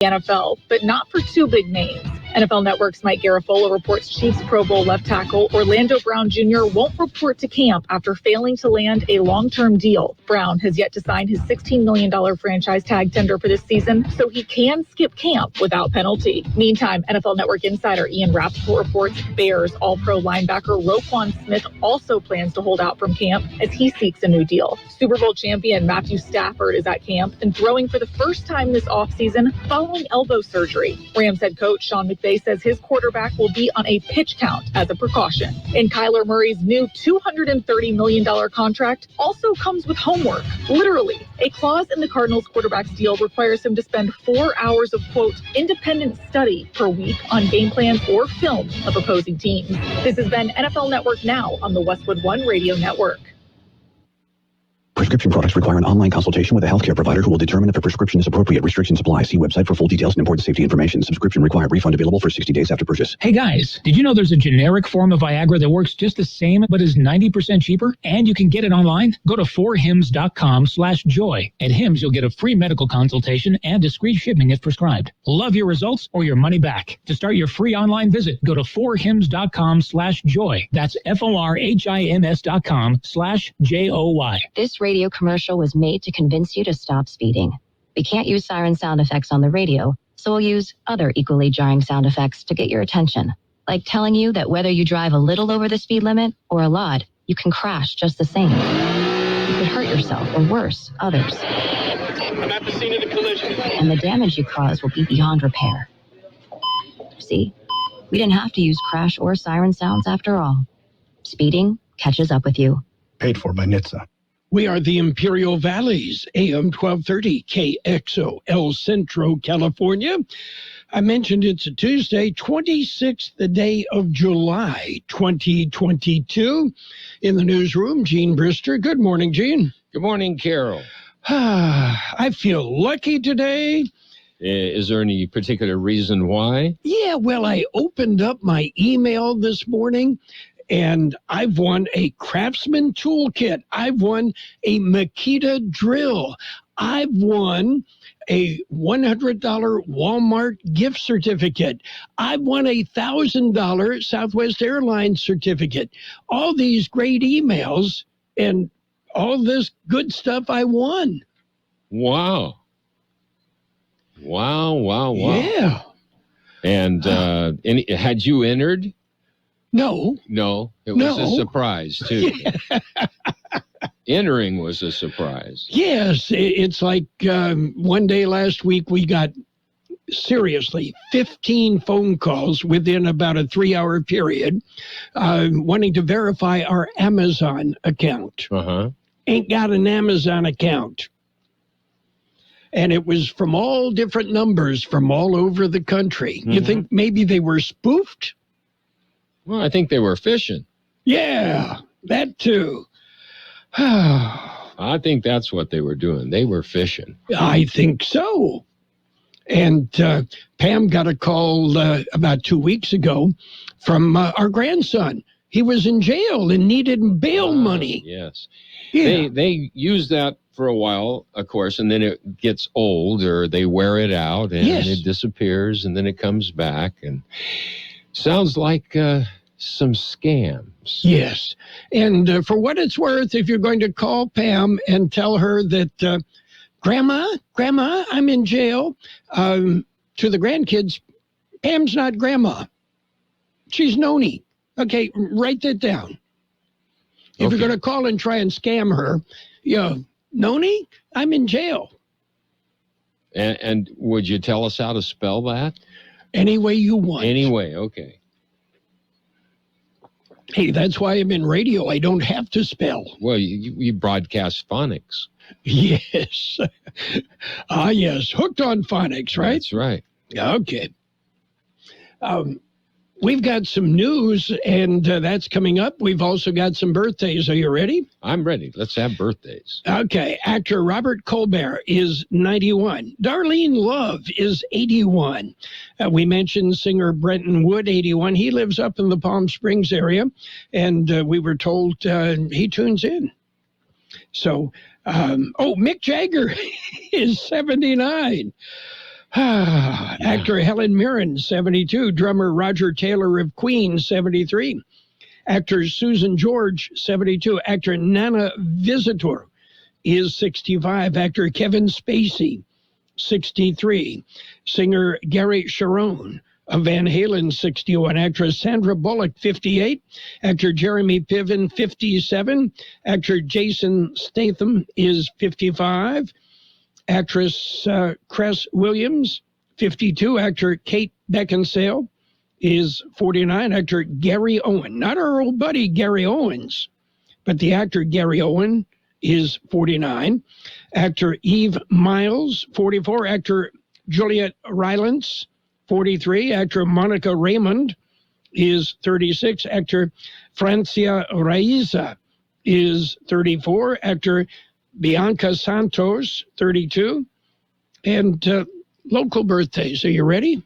NFL, but not for two big names. NFL Network's Mike Garafolo reports Chiefs Pro Bowl left tackle Orlando Brown Jr. won't report to camp after failing to land a long-term deal. Brown has yet to sign his $16 million franchise tag tender for this season, so he can skip camp without penalty. Meantime, NFL Network insider Ian Rappaport reports Bears All-Pro linebacker Roquan Smith also plans to hold out from camp as he seeks a new deal. Super Bowl champion Matthew Stafford is at camp and throwing for the first time this offseason following elbow surgery. Rams head coach Sean McVay says his quarterback will be on a pitch count as a precaution. And Kyler Murray's new $230 million contract also comes with homework. Literally, a clause in the Cardinals quarterback's deal requires him to spend 4 hours of, quote, independent study per week on game plans or film of opposing teams. This has been NFL Network Now on the Westwood One Radio Network. Prescription products require an online consultation with a healthcare provider who will determine if a prescription is appropriate. Restrictions apply. See website for full details and important safety information. Subscription required. Refund available for 60 days after purchase. Hey guys, did you know there's a generic form of Viagra that works just the same but is 90% cheaper? And you can get it online? Go to 4hims.com/joy. At Hims, you'll get a free medical consultation and discreet shipping if prescribed. Love your results or your money back. To start your free online visit, go to 4hims.com/joy. That's FORHIMS.com/JOY. This radio commercial was made to convince you to stop speeding. We can't use siren sound effects on the radio, so we'll use other equally jarring sound effects to get your attention, like telling you that whether you drive a little over the speed limit or a lot, you can crash just the same. You could hurt yourself or worse, others. I'm at the scene of the collision. And the damage you cause will be beyond repair. See, we didn't have to use crash or siren sounds after all. Speeding catches up with you. Paid for by NHTSA. We are the Imperial Valleys, AM 1230, KXO, El Centro, California. I mentioned it's a Tuesday, 26th the day of July, 2022. In the newsroom, Gene Brister. Good morning, Gene. Good morning, Carroll. I feel lucky today. Is there any particular reason why? Yeah, well, I opened up my email this morning, and I've won a Craftsman toolkit. I've won a Makita drill. I've won a $100 Walmart gift certificate. I've won a $1,000 Southwest Airlines certificate. All these great emails and all this good stuff I won. Wow. Wow. Yeah. And had you entered? No. It was a surprise, too. Entering was a surprise. Yes. It's like one day last week we got, seriously, 15 phone calls within about a 3-hour period wanting to verify our Amazon account. Ain't got an Amazon account. And it was from all different numbers from all over the country. You think maybe they were spoofed? Well, I think they were fishing. Yeah, that too. I think that's what they were doing. They were fishing. I think so. And Pam got a call about 2 weeks ago from our grandson. He was in jail and needed bail money. Yes. Yeah. They use that for a while, of course, and then it gets old or they wear it out and it disappears and then it comes back. And sounds like some scams. Yes. And for what it's worth, if you're going to call Pam and tell her that, Grandma, I'm in jail, to the grandkids, Pam's not Grandma. She's Noni. Okay, write that down. If you're going to call and try and scam her, Noni, I'm in jail. And would you tell us how to spell that? Any way you want. Anyway, okay. Hey, that's why I'm in radio. I don't have to spell. Well, you broadcast phonics. Yes. Yes. Hooked on phonics, right? That's right. Okay. We've got some news, and that's coming up. We've also got some birthdays. Are you ready? I'm ready. Let's have birthdays. Okay. Actor Robert Colbert is 91. Darlene Love is 81. We mentioned singer Brenton Wood, 81. He lives up in the Palm Springs area, and we were told he tunes in. So, Mick Jagger is 79. Actor Helen Mirren, 72. Drummer Roger Taylor of Queen, 73. Actor Susan George, 72. Actor Nana Visitor is 65. Actor Kevin Spacey, 63. Singer Gary Sharon of Van Halen, 61. Actress Sandra Bullock, 58. Actor Jeremy Piven, 57. Actor Jason Statham is 55. Actress Cress Williams, 52. Actor Kate Beckinsale is 49. Actor Gary Owen, not our old buddy Gary Owens, but the actor Gary Owen is 49. Actor Eve Miles, 44. Actor Juliet Rylance, 43. Actor Monica Raymond is 36. Actor Francia Raiza is 34. Actor Bianca Santos, 32. And local birthdays. Are you ready?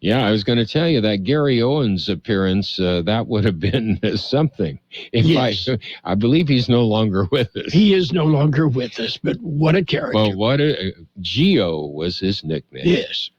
Yeah, I was going to tell you that Gary Owens appearance, that would have been something. Yes. I believe he's no longer with us. He is no longer with us, but what a character. Well, Geo was his nickname. Yes.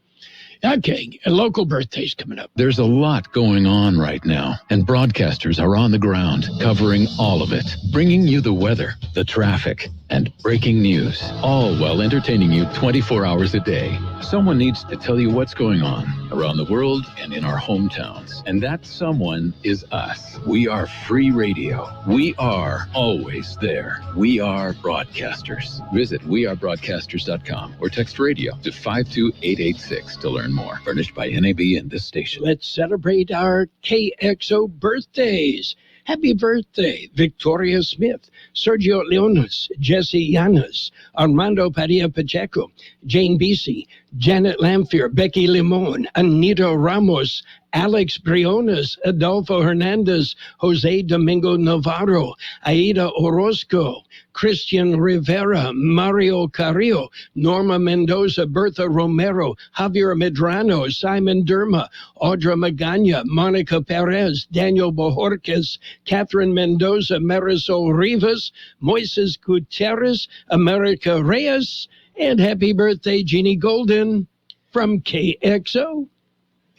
Okay, local birthdays coming up. There's a lot going on right now, and broadcasters are on the ground covering all of it, bringing you the weather, the traffic, and breaking news, all while entertaining you 24 hours a day. Someone needs to tell you what's going on around the world and in our hometowns, and that someone is us. We are free radio. We are always there. We are broadcasters. Visit wearebroadcasters.com or text radio to 52886 to learn more. Furnished by NAB and this station. Let's celebrate our KXO birthdays. Happy birthday, Victoria Smith, Sergio Leones, Jesse Llanes, Armando Padilla Pacheco, Jane Beasy, Janet Lamphere, Becky Limon, Anita Ramos, Alex Briones, Adolfo Hernandez, Jose Domingo Navarro, Aida Orozco, Christian Rivera, Mario Carrillo, Norma Mendoza, Bertha Romero, Javier Medrano, Simon Derma, Audra Magana, Monica Perez, Daniel Bojorquez, Catherine Mendoza, Marisol Rivas, Moises Gutierrez, America Reyes, and happy birthday, Jeannie Golden from KXO.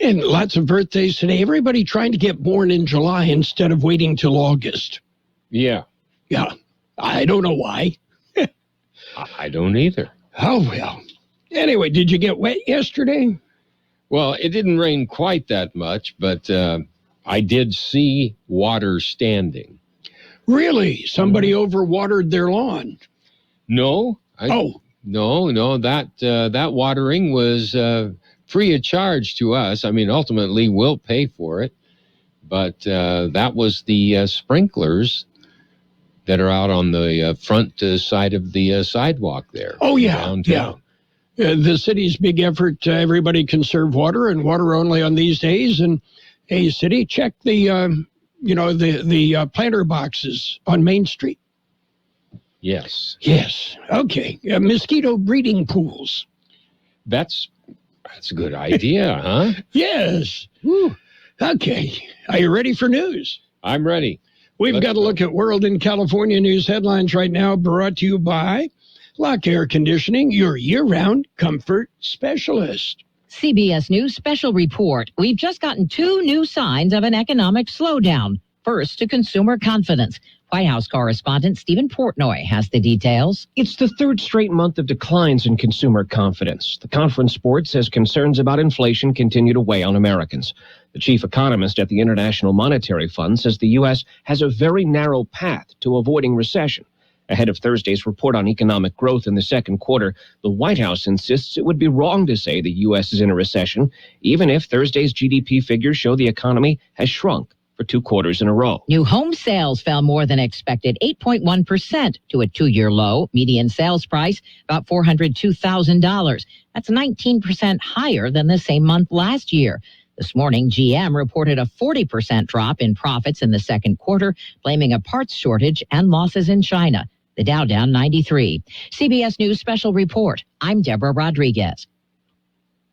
And lots of birthdays today. Everybody trying to get born in July instead of waiting till August. Yeah. Yeah. I don't know why. I don't either. Oh, well. Anyway, did you get wet yesterday? Well, it didn't rain quite that much, but I did see water standing. Really? Somebody overwatered their lawn? No. No. That watering was free of charge to us. I mean, ultimately, we'll pay for it. But that was the sprinklers that are out on the front side of the sidewalk there. Oh, yeah. Downtown. Yeah. The city's big effort to everybody conserve water and water only on these days. And hey, city, check the planter boxes on Main Street. Yes. Yes. Okay. Mosquito breeding pools. That's a good idea, huh? Yes. Whew. Okay. Are you ready for news? I'm ready. We've got to look at World and California news headlines right now, brought to you by Lock Air Conditioning, your year-round comfort specialist. CBS News special report. We've just gotten 2 new signs of an economic slowdown. First, to consumer confidence. White House correspondent Stephen Portnoy has the details. It's the 3rd straight month of declines in consumer confidence. The conference board says concerns about inflation continue to weigh on Americans. The chief economist at the International Monetary Fund says the U.S. has a very narrow path to avoiding recession. Ahead of Thursday's report on economic growth in the second quarter, the White House insists it would be wrong to say the U.S. is in a recession, even if Thursday's GDP figures show the economy has shrunk for 2 quarters in a row. New home sales fell more than expected, 8.1% to a 2-year low. Median sales price, about $402,000. That's 19% higher than the same month last year. This morning, GM reported a 40% drop in profits in the second quarter, blaming a parts shortage and losses in China. The Dow down 93. CBS News special report. I'm Deborah Rodriguez.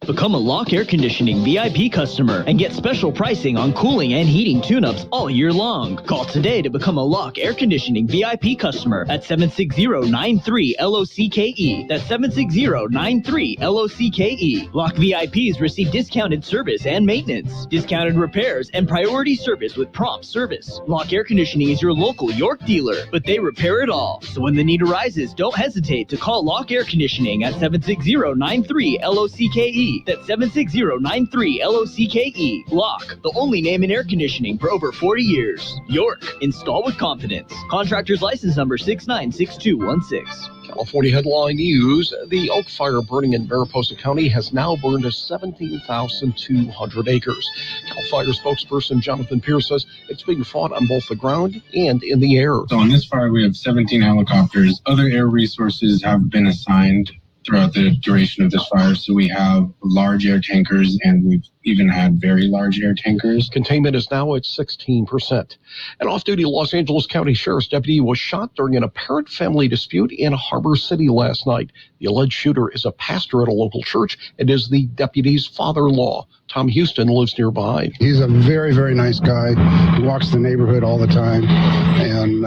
Become a Lock Air Conditioning VIP customer and get special pricing on cooling and heating tune-ups all year long. Call today to become a Lock Air Conditioning VIP customer at 760-93-LOCKE. That's 760-93-LOCKE. Lock VIPs receive discounted service and maintenance, discounted repairs, and priority service with prompt service. Lock Air Conditioning is your local York dealer, but they repair it all. So when the need arises, don't hesitate to call Lock Air Conditioning at 760-93-LOCKE. That's 760-93-LOCKE. Lock, the only name in air conditioning for over 40 years. York, install with confidence. Contractor's license number 696216. California headline news. The oak fire burning in Mariposa County has now burned 17,200 acres. Cal Fire spokesperson Jonathan Pierce says it's being fought on both the ground and in the air. So on this fire, we have 17 helicopters. Other air resources have been assigned throughout the duration of this fire. So we have large air tankers, and we've even had very large air tankers. Containment is now at 16%. An off-duty Los Angeles County Sheriff's deputy was shot during an apparent family dispute in Harbor City last night. The alleged shooter is a pastor at a local church and is the deputy's father-in-law. Tom Houston lives nearby. He's a very, very nice guy. He walks the neighborhood all the time and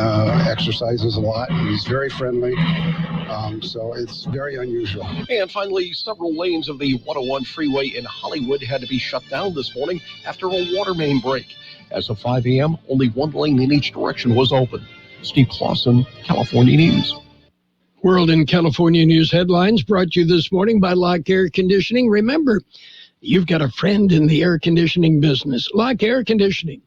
exercises a lot. He's very friendly. So it's very unusual. And finally, several lanes of the 101 freeway in Hollywood had to be shut down this morning after a water main break. As of 5 a.m., only one lane in each direction was open. Steve Clausen, California News. World in California News headlines brought to you this morning by Lock Air Conditioning. Remember, you've got a friend in the air conditioning business. Lock Air Conditioning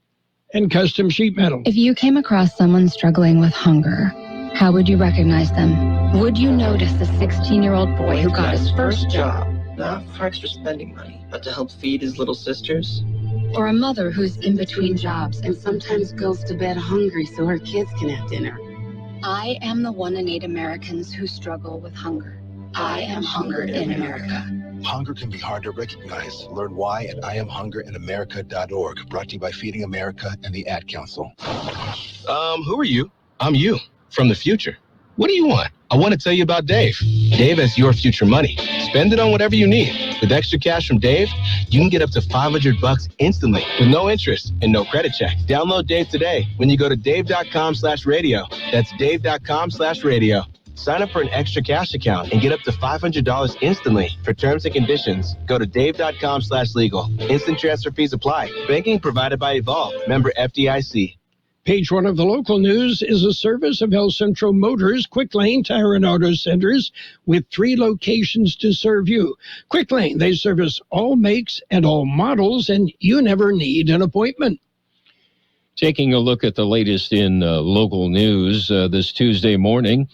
and Custom Sheet Metal. If you came across someone struggling with hunger, how would you recognize them? Would you notice the 16-year-old boy who got his first job? Not for extra spending money, but to help feed his little sisters? Or a mother who's in between jobs and sometimes goes to bed hungry so her kids can have dinner? I am the 1 in 8 Americans who struggle with hunger. I am Hunger in America. Hunger can be hard to recognize. Learn why at IamHungerInAmerica.org. Brought to you by Feeding America and the Ad Council. Who are you? I'm you, from the future. What do you want? I want to tell you about Dave. Dave has your future money. Spend it on whatever you need. With extra cash from Dave, you can get up to $500 instantly with no interest and no credit check. Download Dave today when you go to dave.com/radio. That's dave.com/radio. Sign up for an extra cash account and get up to $500 instantly. For terms and conditions, go to dave.com/legal. Instant transfer fees apply. Banking provided by Evolve. Member FDIC. Page 1 of the local news is a service of El Centro Motors, Quick Lane Tire and Auto Centers, with 3 locations to serve you. Quick Lane, they service all makes and all models, and you never need an appointment. Taking a look at the latest in local news this Tuesday morning.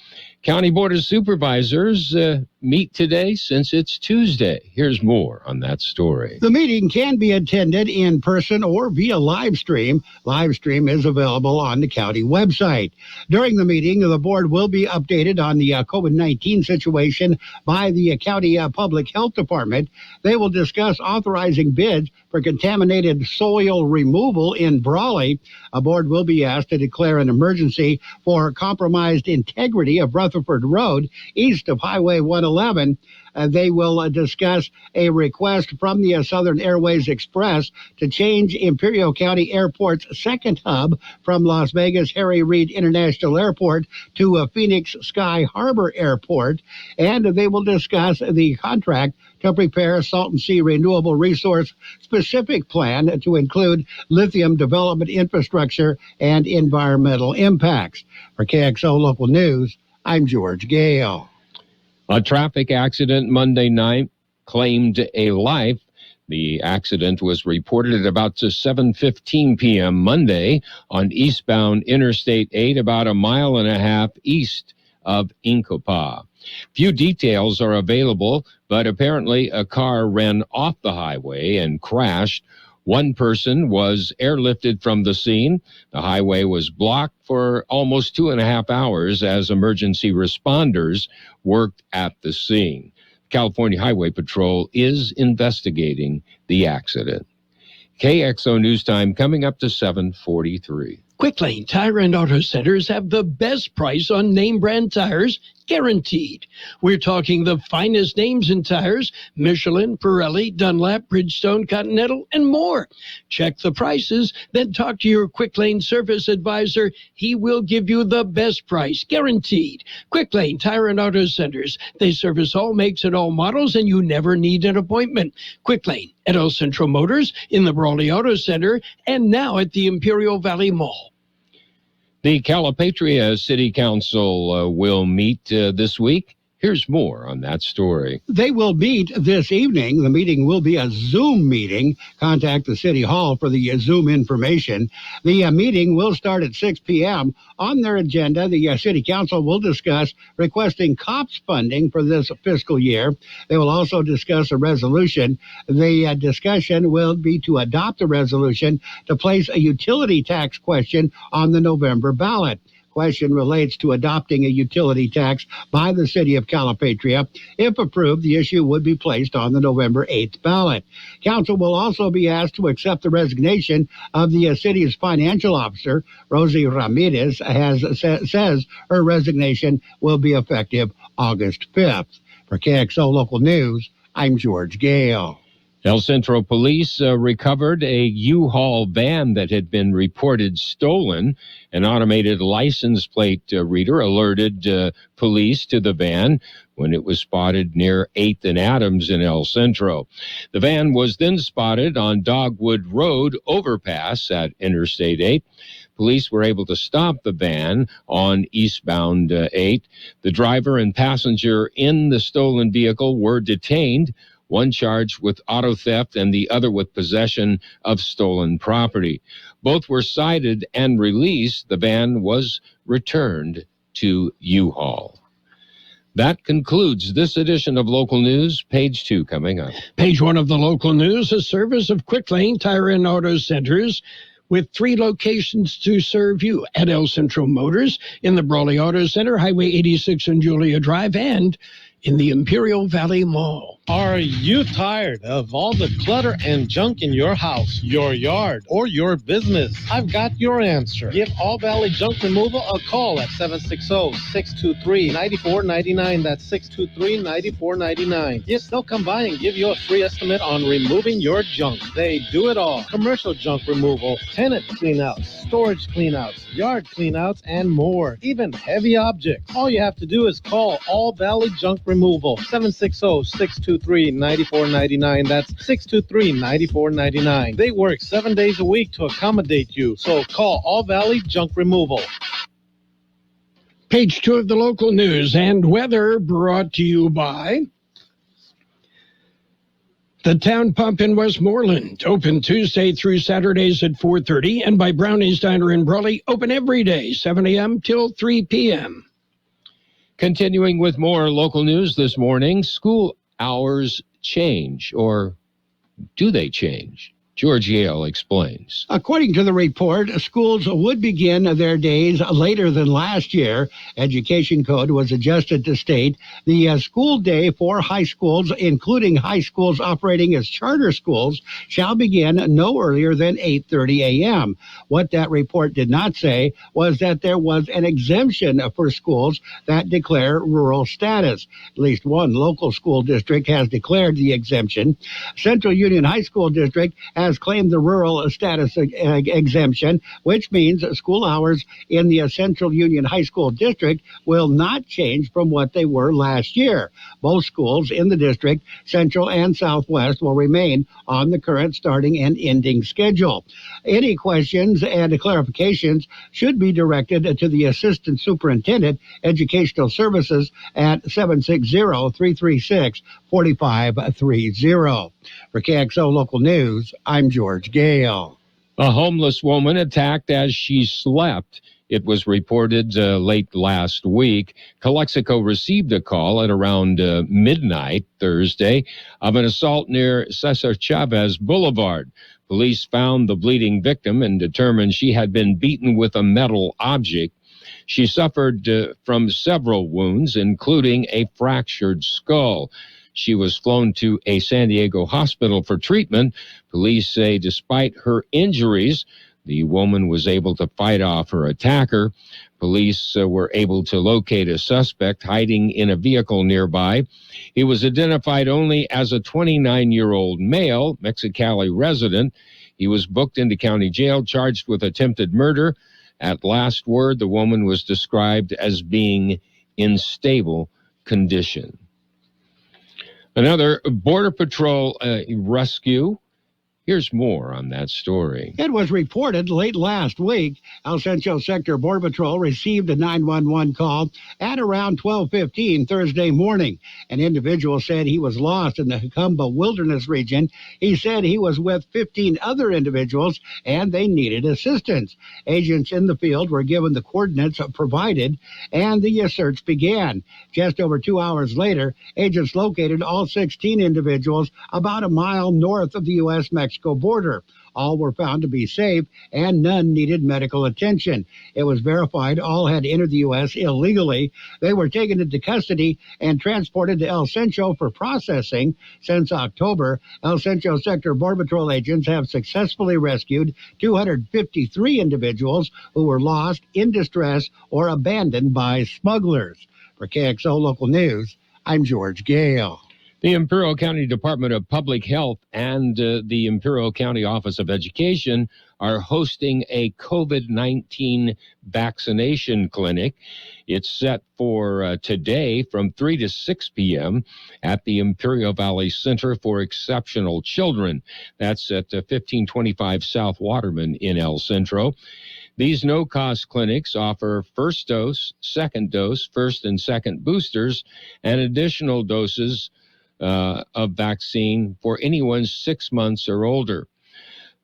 County Board of Supervisors meet today since it's Tuesday. Here's more on that story. The meeting can be attended in person or via live stream. Live stream is available on the county website. During the meeting, the board will be updated on the COVID-19 situation by the county public health department. They will discuss authorizing bids for contaminated soil removal in Brawley. A board will be asked to declare an emergency for compromised integrity of Rutherford Road east of Highway 111. They will discuss a request from the Southern Airways Express to change Imperial County Airport's second hub from Las Vegas Harry Reid International Airport to Phoenix Sky Harbor Airport. And they will discuss the contract to prepare a Salton Sea Renewable Resource specific plan to include lithium development infrastructure and environmental impacts. For KXO Local News, I'm George Gale. A traffic accident Monday night claimed a life. The accident was reported at about 7:15 p.m. Monday on eastbound Interstate 8, about a mile and a half east of Inkopah. Few details are available, but apparently a car ran off the highway and crashed. One person was airlifted from the scene. The highway was blocked for almost 2.5 hours as emergency responders worked at the scene. California Highway Patrol is investigating the accident. KXO News Time coming up to 7:43. Quick Lane Tire and Auto Centers have the best price on name brand tires guaranteed. We're talking the finest names in tires: Michelin, Pirelli, Dunlop, Bridgestone, Continental, and more. Check the prices, then talk to your Quick Lane service advisor. He will give you the best price, guaranteed. Quick Lane Tire and Auto Centers. They service all makes and all models, and you never need an appointment. Quick Lane at El Centro Motors, in the Brawley Auto Center, and now at the Imperial Valley Mall. The Calipatria City Council will meet this week. Here's more on that story. They will meet this evening. The meeting will be a Zoom meeting. Contact the City Hall for the Zoom information. The meeting will start at 6 p.m. On their agenda, the City Council will discuss requesting COPS funding for this fiscal year. They will also discuss a resolution. The discussion will be to adopt a resolution to place a utility tax question on the November ballot. Question relates to adopting a utility tax by the city of Calipatria. If approved, the issue would be placed on the November 8th ballot. Council will also be asked to accept the resignation of the city's financial officer. Rosie Ramirez says her resignation will be effective August 5th. For KXO Local News, I'm George Gale. El Centro Police recovered a U-Haul van that had been reported stolen. An automated license plate reader alerted police to the van when it was spotted near 8th and Adams in El Centro. The van was then spotted on Dogwood Road overpass at Interstate 8. Police were able to stop the van on eastbound 8. The driver and passenger in the stolen vehicle were detained, one charged with auto theft and the other with possession of stolen property. Both were cited and released. The van was returned to U-Haul. That concludes this edition of Local News. Page 2 coming up. Page 1 of the Local News, a service of Quick Lane Tire and Auto Centers, with 3 locations to serve you: at El Centro Motors, in the Brawley Auto Center, Highway 86 and Julia Drive, and in the Imperial Valley Mall. Are you tired of all the clutter and junk in your house, your yard, or your business? I've got your answer. Give All Valley Junk Removal a call at 760-623-9499. That's 623-9499. Yes, they'll come by and give you a free estimate on removing your junk. They do it all. Commercial junk removal, tenant cleanouts, storage cleanouts, yard cleanouts, and more. Even heavy objects. All you have to do is call All Valley Junk Removal, 760-623-9499. That's 623-9499. They work 7 days a week to accommodate you. So call All Valley Junk Removal. Page 2 of the Local News and weather, brought to you by the Town Pump in Westmoreland, open Tuesday through Saturdays at 4:30, and by Brownie's Diner in Brawley, open every day, 7 a.m. till 3 p.m. Continuing with more local news this morning, school hours change, or do they change? George Gale explains. According to the report, schools would begin their days later than last year. Education Code was adjusted to state the school day for high schools, including high schools operating as charter schools, shall begin no earlier than 8:30 a.m. What that report did not say was that there was an exemption for schools that declare rural status. At least one local school district has declared the exemption. Central Union High School District has claimed the rural status exemption, which means school hours in the Central Union High School District will not change from what they were last year. Both schools in the district, Central and Southwest, will remain on the current starting and ending schedule. Any questions and clarifications should be directed to the Assistant Superintendent, Educational Services at 760-336-4530. For KXO Local News, I'm George Gale. A homeless woman attacked as she slept. It was reported late last week. Calexico received a call at around midnight Thursday of an assault near Cesar Chavez Boulevard. Police found the bleeding victim and determined she had been beaten with a metal object. She suffered from several wounds, including a fractured skull. She was flown to a San Diego hospital for treatment. Police say despite her injuries, The woman was able to fight off her attacker. Police were able to locate a suspect hiding in a vehicle nearby. He was identified only as a 29-year-old male, Mexicali resident. He was booked into county jail, charged with attempted murder. At last word, the woman was described as being in stable condition. Another Border Patrol rescue. Here's more on that story. It was reported late last week, El Centro Sector Border Patrol received a 911 call at around 12:15 Thursday morning. An individual said he was lost in the Jacumba Wilderness region. He said he was with 15 other individuals and they needed assistance. Agents in the field were given the coordinates provided and the search began. Just over 2 hours later, agents located all 16 individuals about a mile north of the U.S.-Mexico border. All were found to be safe and none needed medical attention. It was verified all had entered the U.S. illegally. They were taken into custody and transported to El Centro for processing. Since October, El Centro Sector Border Patrol agents have successfully rescued 253 individuals who were lost, in distress, or abandoned by smugglers. For KXO Local News, I'm George Gale. The Imperial County Department of Public Health and the Imperial County Office of Education are hosting a COVID-19 vaccination clinic. It's set for today from 3 to 6 p.m. at the Imperial Valley Center for Exceptional Children. That's at 1525 South Waterman in El Centro. These no-cost clinics offer first dose, second dose, first and second boosters, and additional doses of vaccine for anyone 6 months or older.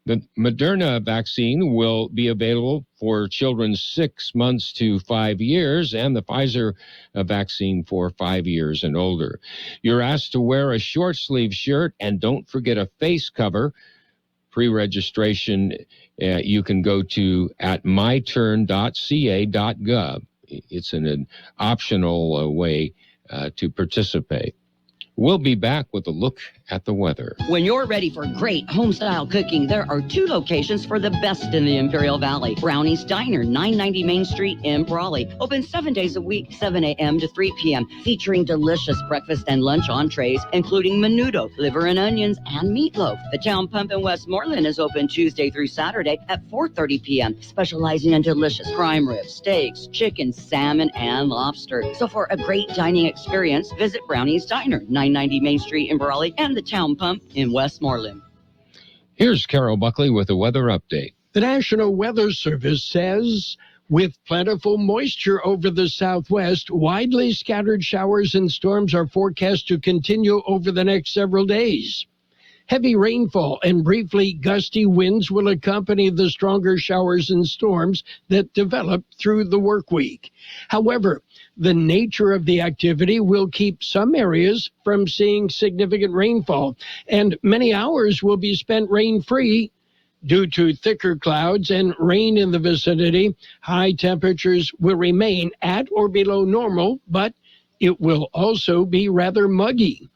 The Moderna vaccine will be available for children 6 months to 5 years, and the Pfizer vaccine for 5 years and older. You're asked to wear a short-sleeve shirt, and don't forget a face cover. Pre-registration you can go to at myturn.ca.gov. It's an optional way to participate. We'll be back with a look at the weather. When you're ready for great home-style cooking, there are 2 locations for the best in the Imperial Valley. Brownie's Diner, 990 Main Street in Brawley. Open 7 days a week, 7 a.m. to 3 p.m., featuring delicious breakfast and lunch entrees, including menudo, liver and onions, and meatloaf. The Town Pump in Westmoreland is open Tuesday through Saturday at 4:30 p.m., specializing in delicious prime ribs, steaks, chicken, salmon, and lobster. So for a great dining experience, visit Brownie's Diner, 990 Main Street in Brawley, and the Town Pump in Westmoreland. Here's Carroll Buckley with a weather update. The National Weather Service says, with plentiful moisture over the southwest, widely scattered showers and storms are forecast to continue over the next several days. Heavy rainfall and briefly gusty winds will accompany the stronger showers and storms that develop through the work week. However, the nature of the activity will keep some areas from seeing significant rainfall, and many hours will be spent rain-free due to thicker clouds and rain in the vicinity. High temperatures will remain at or below normal, but it will also be rather muggy.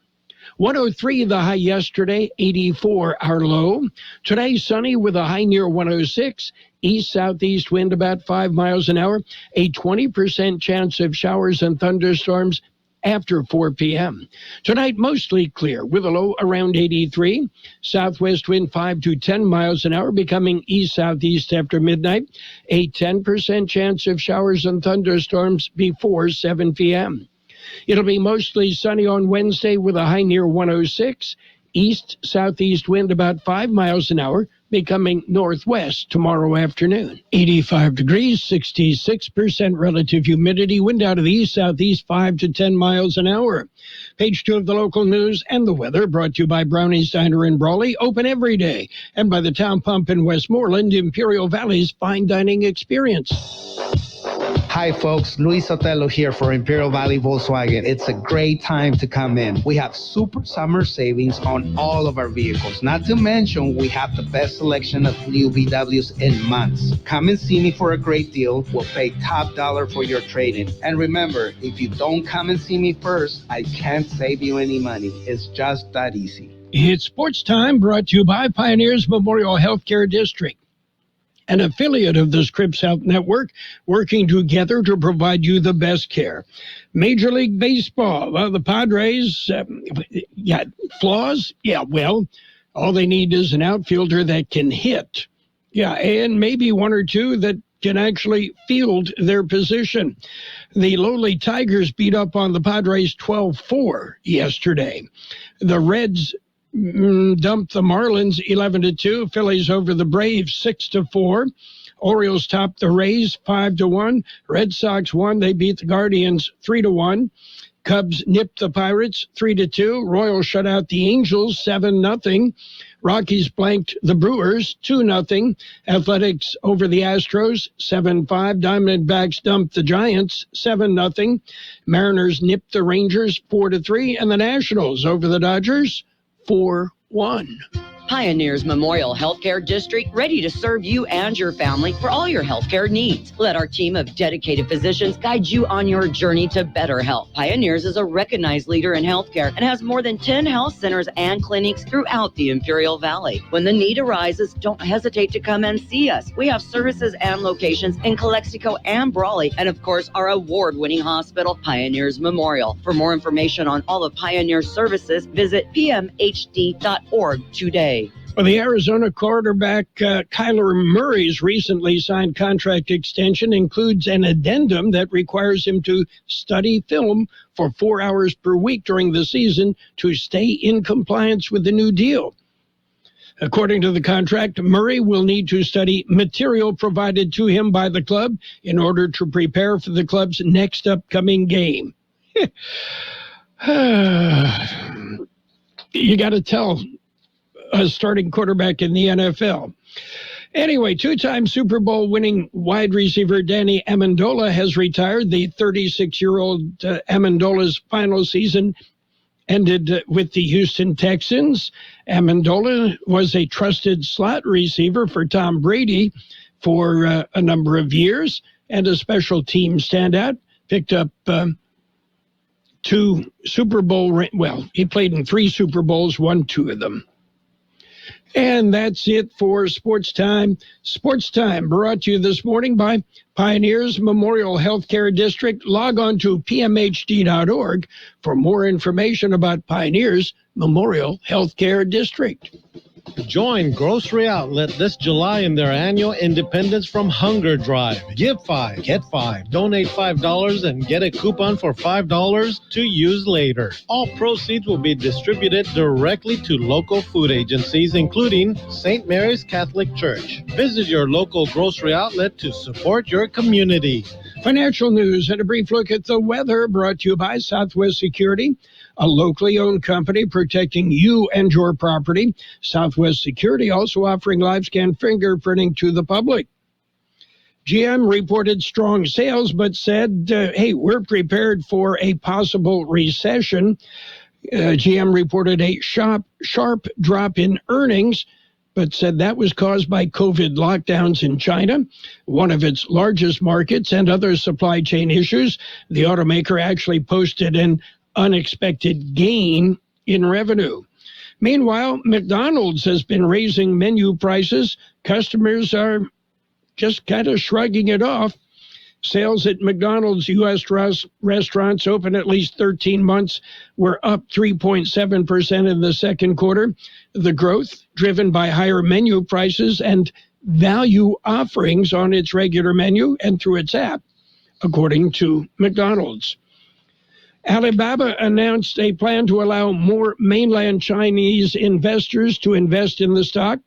103 the high yesterday, 84 our low. Today sunny with a high near 106. East-southeast wind about 5 miles an hour. A 20% chance of showers and thunderstorms after 4 p.m. Tonight mostly clear with a low around 83. Southwest wind 5 to 10 miles an hour, becoming east-southeast after midnight. A 10% chance of showers and thunderstorms before 7 p.m. It'll be mostly sunny on Wednesday with a high near 106. East-southeast wind about 5 miles an hour, becoming northwest tomorrow afternoon. 85 degrees, 66% relative humidity, wind out of the east-southeast 5 to 10 miles an hour. Page 2 of the local news and the weather brought to you by Brownie's Diner in Brawley, open every day, and by the Town Pump in Westmoreland, Imperial Valley's fine dining experience. Hi folks, Luis Sotelo here for Imperial Valley Volkswagen. It's a great time to come in. We have super summer savings on all of our vehicles. Not to mention, we have the best selection of new VWs in months. Come and see me for a great deal. We'll pay top dollar for your trade-in. And remember, if you don't come and see me first, I can't save you any money. It's just that easy. It's sports time brought to you by Pioneers Memorial Healthcare District. an affiliate of the Scripps Health Network, working together to provide you the best care. Major League Baseball, well, the Padres, flaws? Yeah, well, all they need is an outfielder that can hit. Yeah, and maybe one or two that can actually field their position. The lowly Tigers beat up on the Padres 12-4 yesterday. The Reds dumped the Marlins 11-2. Phillies over the Braves 6-4. Orioles topped the Rays 5-1. Red Sox won. They beat the Guardians 3-1. Cubs nipped the Pirates 3-2. Royals shut out the Angels 7-0. Rockies blanked the Brewers 2-0. Athletics over the Astros 7-5. Diamondbacks dumped the Giants 7-0. Mariners nipped the Rangers 4-3. And the Nationals over the Dodgers 4-1. Pioneers Memorial Healthcare District, ready to serve you and your family for all your healthcare needs. Let our team of dedicated physicians guide you on your journey to better health. Pioneers is a recognized leader in healthcare and has more than 10 health centers and clinics throughout the Imperial Valley. When the need arises, don't hesitate to come and see us. We have services and locations in Calexico and Brawley, and of course, our award-winning hospital, Pioneers Memorial. For more information on all of Pioneer's services, visit pmhd.org today. Well, the Arizona quarterback Kyler Murray's recently signed contract extension includes an addendum that requires him to study film for 4 hours per week during the season to stay in compliance with the new deal. According to the contract, Murray will need to study material provided to him by the club in order to prepare for the club's next upcoming game. You got to tell a starting quarterback in the NFL. Anyway, two-time Super Bowl winning wide receiver Danny Amendola has retired. The 36-year-old Amendola's final season ended with the Houston Texans. Amendola was a trusted slot receiver for Tom Brady for a number of years and a special team standout. Picked up 2 Super Bowl, he played in 3 Super Bowls, won 2 of them. And that's it for Sports Time. Sports Time brought to you this morning by Pioneers Memorial Healthcare District. Log on to pmhd.org for more information about Pioneers Memorial Healthcare District. Join Grocery Outlet this July in their annual Independence from Hunger Drive. Give 5, get 5. Donate $5 and get a coupon for $5 to use later. All proceeds will be distributed directly to local food agencies, including St. Mary's Catholic Church. Visit your local grocery outlet to support your community. Financial news and a brief look at the weather brought to you by Southwest Security, a locally owned company protecting you and your property. Southwest Security also offering live scan fingerprinting to the public. GM reported strong sales, but said, hey, we're prepared for a possible recession. GM reported a sharp drop in earnings, but said that was caused by COVID lockdowns in China, one of its largest markets, and other supply chain issues. The automaker actually posted an unexpected gain in revenue. Meanwhile, McDonald's has been raising menu prices. Customers are just kind of shrugging it off. Sales at McDonald's U.S. restaurants open at least 13 months were up 3.7% in the second quarter. The growth driven by higher menu prices and value offerings on its regular menu and through its app, according to McDonald's. Alibaba announced a plan to allow more mainland Chinese investors to invest in the stock.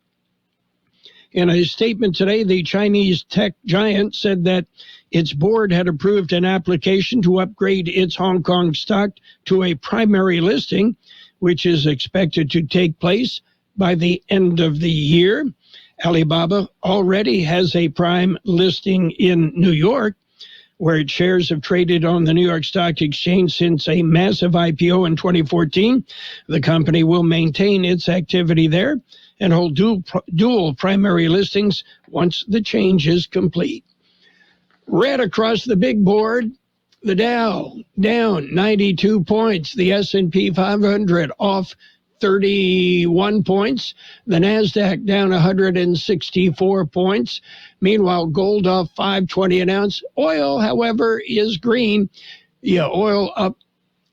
In a statement today, the Chinese tech giant said that its board had approved an application to upgrade its Hong Kong stock to a primary listing, which is expected to take place by the end of the year. Alibaba already has a prime listing in New York, where its shares have traded on the New York Stock Exchange since a massive IPO in 2014. The company will maintain its activity there and hold dual primary listings once the change is complete. Red across the big board, the Dow down 92 points, the S&P 500 off 31 points. The NASDAQ down 164 points. Meanwhile, gold off 5.20 an ounce. Oil, however, is green. Yeah, oil up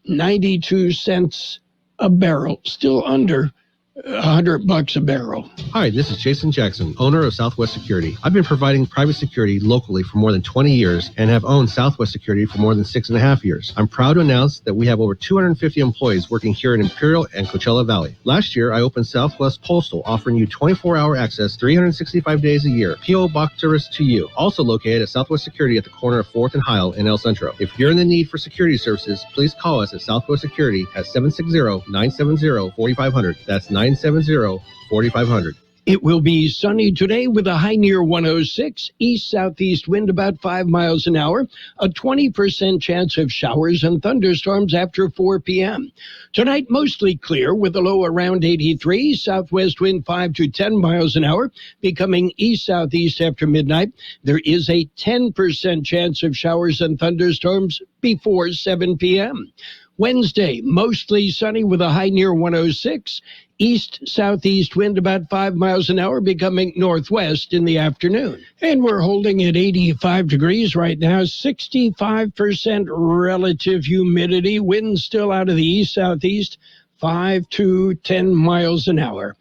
92 cents a barrel, still under $100 a barrel. Hi, this is Jason Jackson, owner of Southwest Security. I've been providing private security locally for more than 20 years and have owned Southwest Security for more than 6.5 years. I'm proud to announce that we have over 250 employees working here in Imperial and Coachella Valley. Last year, I opened Southwest Postal, offering you 24-hour access 365 days a year. P.O. Box service to you. Also located at Southwest Security at the corner of 4th and Heil in El Centro. If you're in the need for security services, please call us at Southwest Security at 760-970-4500. That's 970-4500. It will be sunny today with a high near 106, east-southeast wind about 5 miles an hour, a 20% chance of showers and thunderstorms after 4 p.m. Tonight, mostly clear with a low around 83, southwest wind 5 to 10 miles an hour, becoming east-southeast after midnight. There is a 10% chance of showers and thunderstorms before 7 p.m. Wednesday, mostly sunny with a high near 106. East-southeast wind about 5 miles an hour, becoming northwest in the afternoon. And we're holding at 85 degrees right now, 65% relative humidity. Wind still out of the east-southeast, 5 to 10 miles an hour.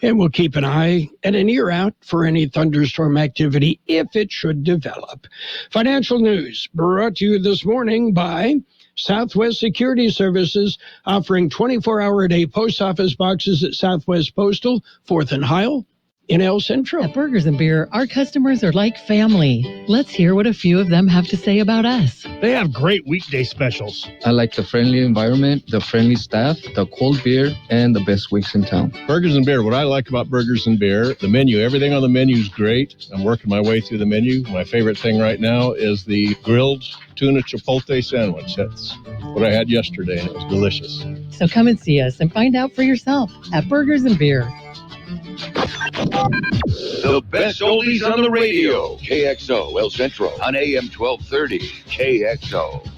And we'll keep an eye and an ear out for any thunderstorm activity if it should develop. Financial news brought to you this morning by Southwest Security Services, offering 24-hour-a-day post office boxes at Southwest Postal, 4th and Heil, in El Centro. At Burgers and Beer, our customers are like family. Let's hear what a few of them have to say about us. They have great weekday specials. I like the friendly environment, the friendly staff, the cold beer, and the best wings in town. Burgers and Beer, what I like about Burgers and Beer, the menu, everything on the menu is great. I'm working my way through the menu. My favorite thing right now is the grilled tuna chipotle sandwich. That's what I had yesterday, and it was delicious. So come and see us and find out for yourself at Burgers and Beer. The best oldies on the radio. KXO El Centro on AM 1230. KXO.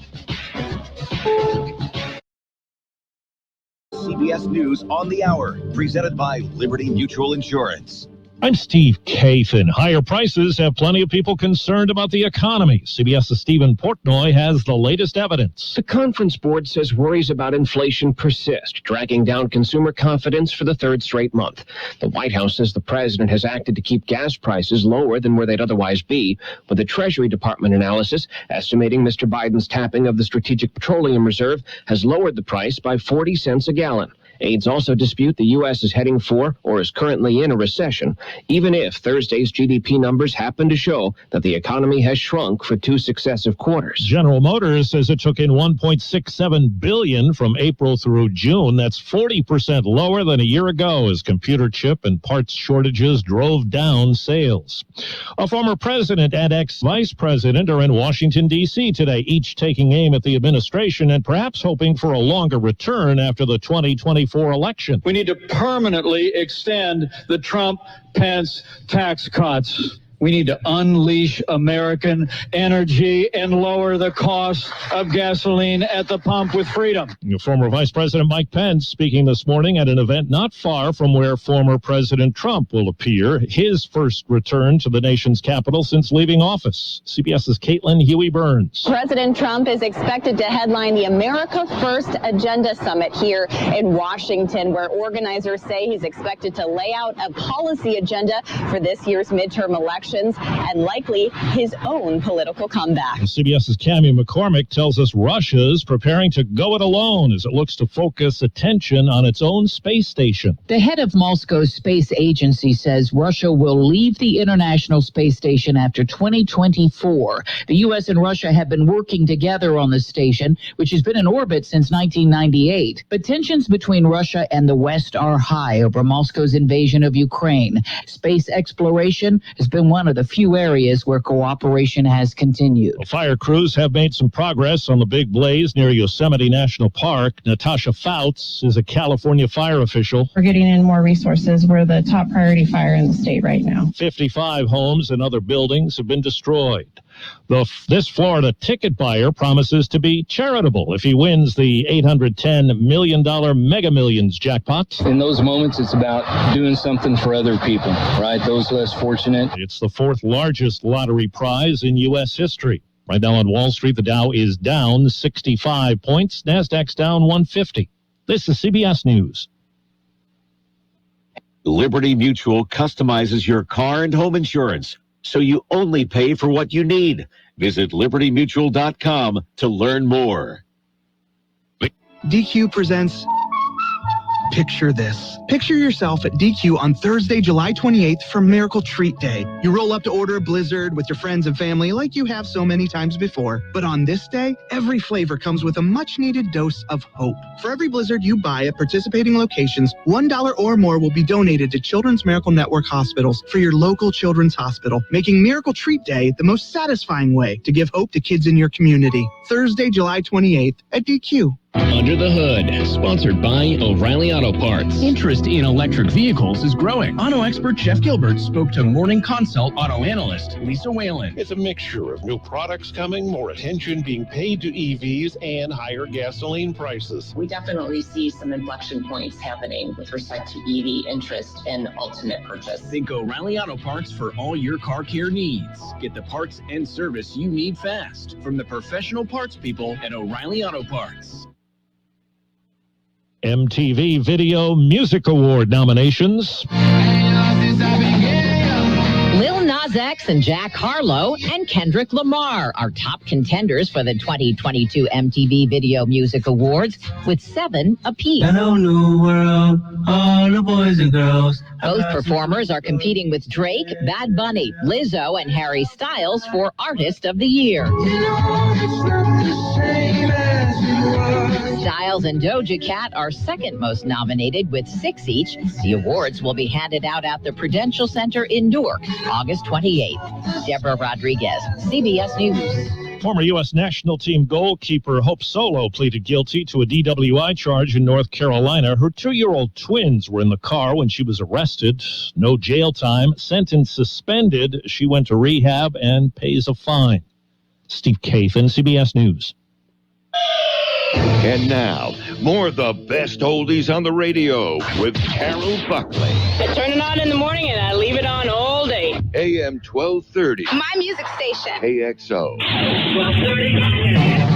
CBS News on the Hour, presented by Liberty Mutual Insurance. I'm Steve Kathan. Higher prices have plenty of people concerned about the economy. CBS's Stephen Portnoy has the latest evidence. The Conference Board says worries about inflation persist, dragging down consumer confidence for the third straight month. The White House says the president has acted to keep gas prices lower than where they'd otherwise be, with the Treasury Department analysis estimating Mr. Biden's tapping of the Strategic Petroleum Reserve has lowered the price by 40 cents a gallon. Aides also dispute the U.S. is heading for or is currently in a recession, even if Thursday's GDP numbers happen to show that the economy has shrunk for 2 successive quarters. General Motors says it took in $1.67 billion from April through June. That's 40% lower than a year ago as computer chip and parts shortages drove down sales. A former president and ex-vice president are in Washington, D.C. today, each taking aim at the administration and perhaps hoping for a longer return after the 2024 election. We need to permanently extend the Trump-Pence tax cuts. We need to unleash American energy and lower the cost of gasoline at the pump with freedom. Former Vice President Mike Pence speaking this morning at an event not far from where former President Trump will appear, his first return to the nation's capital since leaving office. CBS's Caitlin Huey-Burns. President Trump is expected to headline the America First Agenda Summit here in Washington, where organizers say he's expected to lay out a policy agenda for this year's midterm election and likely his own political comeback. CBS's Cammie McCormick tells us Russia's preparing to go it alone as it looks to focus attention on its own space station. The head of Moscow's space agency says Russia will leave the International Space Station after 2024. The U.S. and Russia have been working together on the station, which has been in orbit since 1998. But tensions between Russia and the West are high over Moscow's invasion of Ukraine. Space exploration has been one of the few areas where cooperation has continued. Fire crews have made some progress on the big blaze near Yosemite National Park. Natasha Fouts is a California fire official. We're getting in more resources. We're the top priority fire in the state right now. 55 homes and other buildings have been destroyed. This Florida ticket buyer promises to be charitable if he wins the $810 million Mega Millions jackpot. In those moments, it's about doing something for other people, right? Those less fortunate. It's the fourth largest lottery prize in U.S. history. Right now on Wall Street, the Dow is down 65 points. NASDAQ's down 150. This is CBS News. Liberty Mutual customizes your car and home insurance, so you only pay for what you need. Visit libertymutual.com to learn more. DQ presents Picture This. Picture yourself at DQ on Thursday, July 28th for Miracle Treat Day. You roll up to order a Blizzard with your friends and family like you have so many times before. But on this day, every flavor comes with a much-needed dose of hope. For every Blizzard you buy at participating locations, $1 or more will be donated to Children's Miracle Network hospitals for your local children's hospital, making Miracle Treat Day the most satisfying way to give hope to kids in your community. Thursday, July 28th at DQ. Under the Hood, sponsored by O'Reilly Auto Parts. Interest in electric vehicles is growing. Auto expert Jeff Gilbert spoke to Morning Consult auto analyst Lisa Whalen. It's a mixture of new products coming, more attention being paid to EVs, and higher gasoline prices. We definitely see some inflection points happening with respect to EV interest and ultimate purchase. Think O'Reilly Auto Parts for all your car care needs. Get the parts and service you need fast from the professional parts people at O'Reilly Auto Parts. MTV Video Music Award nominations. Lil Nas X and Jack Harlow and Kendrick Lamar are top contenders for the 2022 MTV Video Music Awards with 7 apiece. Hello, new world, all the boys and girls. Both performers are competing with Drake, Bad Bunny, Lizzo, and Harry Styles for Artist of the Year. Styles and Doja Cat are second most nominated with 6 each. The awards will be handed out at the Prudential Center in Newark, August 28th. Deborah Rodriguez, CBS News. Former U.S. national team goalkeeper Hope Solo pleaded guilty to a DWI charge in North Carolina. Her 2-year-old twins were in the car when she was arrested. No jail time. Sentence suspended. She went to rehab and pays a fine. Steve Kathan, CBS News. And now, more of the best oldies on the radio with Carroll Buckley. I turn it on in the morning and I leave it on all day. AM 1230. My music station. KXO. 1230.